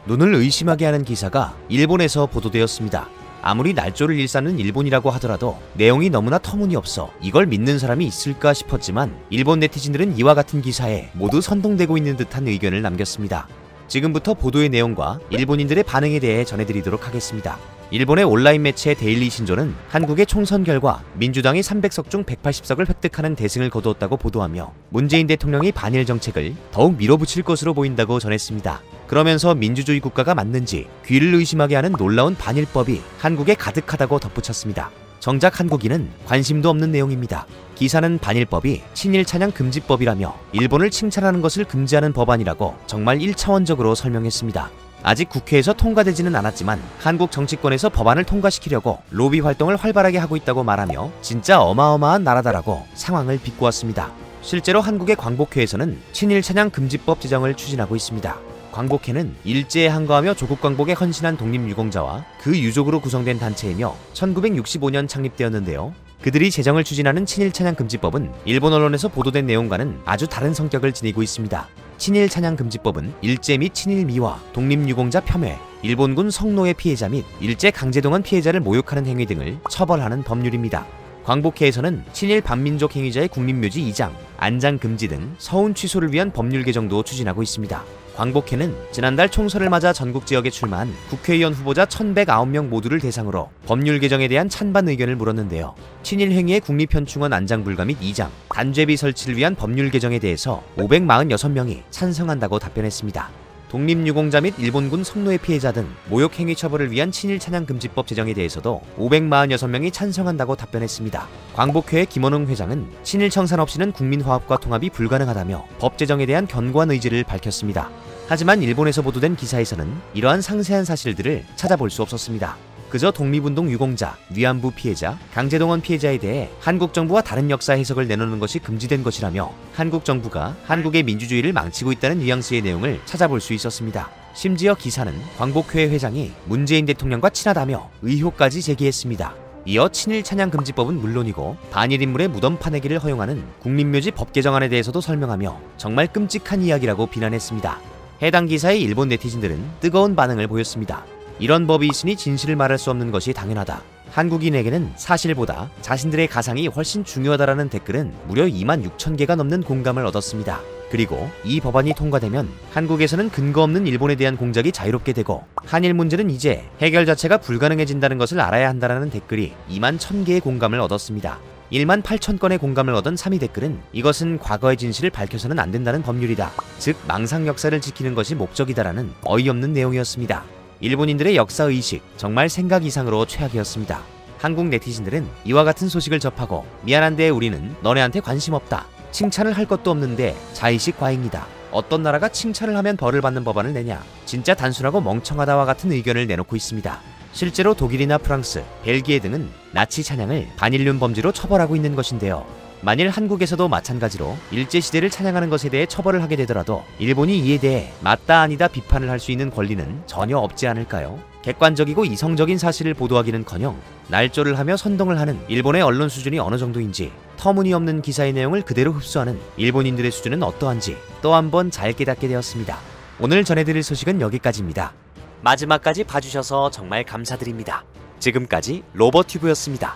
눈을 의심하게 하는 기사가 일본에서 보도되었습니다. 아무리 날조를 일삼는 일본이라고 하더라도 내용이 너무나 터무니없어 이걸 믿는 사람이 있을까 싶었지만 일본 네티즌들은 이와 같은 기사에 모두 선동되고 있는 듯한 의견을 남겼습니다. 지금부터 보도의 내용과 일본인들의 반응에 대해 전해드리도록 하겠습니다. 일본의 온라인 매체 데일리 신조는 한국의 총선 결과 민주당이 300석 중 180석을 획득하는 대승을 거두었다고 보도하며 문재인 대통령이 반일 정책을 더욱 밀어붙일 것으로 보인다고 전했습니다. 그러면서 민주주의 국가가 맞는지 귀를 의심하게 하는 놀라운 반일법이 한국에 가득하다고 덧붙였습니다. 정작 한국인은 관심도 없는 내용입니다. 기사는 반일법이 친일 찬양 금지법이라며 일본을 칭찬하는 것을 금지하는 법안이라고 정말 1차원적으로 설명했습니다. 아직 국회에서 통과되지는 않았지만 한국 정치권에서 법안을 통과시키려고 로비 활동을 활발하게 하고 있다고 말하며 진짜 어마어마한 나라다라고 상황을 비꼬았습니다. 실제로 한국의 광복회에서는 친일 찬양 금지법 제정을 추진하고 있습니다. 광복회는 일제에 항거하며 조국 광복에 헌신한 독립유공자와 그 유족으로 구성된 단체이며 1965년 창립되었는데요. 그들이 제정을 추진하는 친일 찬양 금지법은 일본 언론에서 보도된 내용과는 아주 다른 성격을 지니고 있습니다. 친일 찬양 금지법은 일제 및 친일 미화, 독립유공자 폄훼, 일본군 성노예 피해자 및 일제 강제동원 피해자를 모욕하는 행위 등을 처벌하는 법률입니다. 광복회에서는 친일 반민족 행위자의 국민묘지 이장, 안장 금지 등 서운 취소를 위한 법률 개정도 추진하고 있습니다. 광복회는 지난달 총선을 맞아 전국 지역에 출마한 국회의원 후보자 1109명 모두를 대상으로 법률 개정에 대한 찬반 의견을 물었는데요. 친일 행위의 국립현충원 안장 불가 및 이장, 단죄비 설치를 위한 법률 개정에 대해서 546명이 찬성한다고 답변했습니다. 독립유공자 및 일본군 성노예 피해자 등 모욕 행위 처벌을 위한 친일 찬양 금지법 제정에 대해서도 546명이 찬성한다고 답변했습니다. 광복회의 김원웅 회장은 친일 청산 없이는 국민화합과 통합이 불가능하다며 법 제정에 대한 견고한 의지를 밝혔습니다. 하지만 일본에서 보도된 기사에서는 이러한 상세한 사실들을 찾아볼 수 없었습니다. 그저 독립운동 유공자, 위안부 피해자, 강제동원 피해자에 대해 한국 정부와 다른 역사 해석을 내놓는 것이 금지된 것이라며 한국 정부가 한국의 민주주의를 망치고 있다는 뉘앙스의 내용을 찾아볼 수 있었습니다. 심지어 기사는 광복회 회장이 문재인 대통령과 친하다며 의혹까지 제기했습니다. 이어 친일 찬양 금지법은 물론이고 반일 인물의 무덤 파내기를 허용하는 국립묘지 법 개정안에 대해서도 설명하며 정말 끔찍한 이야기라고 비난했습니다. 해당 기사의 일본 네티즌들은 뜨거운 반응을 보였습니다. 이런 법이 있으니 진실을 말할 수 없는 것이 당연하다. 한국인에게는 사실보다 자신들의 가상이 훨씬 중요하다라는 댓글은 무려 26,000개가 넘는 공감을 얻었습니다. 그리고 이 법안이 통과되면 한국에서는 근거 없는 일본에 대한 공작이 자유롭게 되고 한일 문제는 이제 해결 자체가 불가능해진다는 것을 알아야 한다라는 댓글이 21,000개의 공감을 얻었습니다. 18,000건의 공감을 얻은 3위 댓글은 이것은 과거의 진실을 밝혀서는 안 된다는 법률이다. 즉 망상 역사를 지키는 것이 목적이다라는 어이없는 내용이었습니다. 일본인들의 역사의식 정말 생각 이상으로 최악이었습니다. 한국 네티즌들은 이와 같은 소식을 접하고 미안한데 우리는 너네한테 관심 없다. 칭찬을 할 것도 없는데 자의식 과잉이다. 어떤 나라가 칭찬을 하면 벌을 받는 법안을 내냐. 진짜 단순하고 멍청하다와 같은 의견을 내놓고 있습니다. 실제로 독일이나 프랑스, 벨기에 등은 나치 찬양을 반인륜 범죄로 처벌하고 있는 것인데요. 만일 한국에서도 마찬가지로 일제시대를 찬양하는 것에 대해 처벌을 하게 되더라도 일본이 이에 대해 맞다 아니다 비판을 할 수 있는 권리는 전혀 없지 않을까요? 객관적이고 이성적인 사실을 보도하기는커녕 날조를 하며 선동을 하는 일본의 언론 수준이 어느 정도인지 터무니없는 기사의 내용을 그대로 흡수하는 일본인들의 수준은 어떠한지 또 한 번 잘 깨닫게 되었습니다. 오늘 전해드릴 소식은 여기까지입니다. 마지막까지 봐주셔서 정말 감사드립니다. 지금까지 로버튜브였습니다.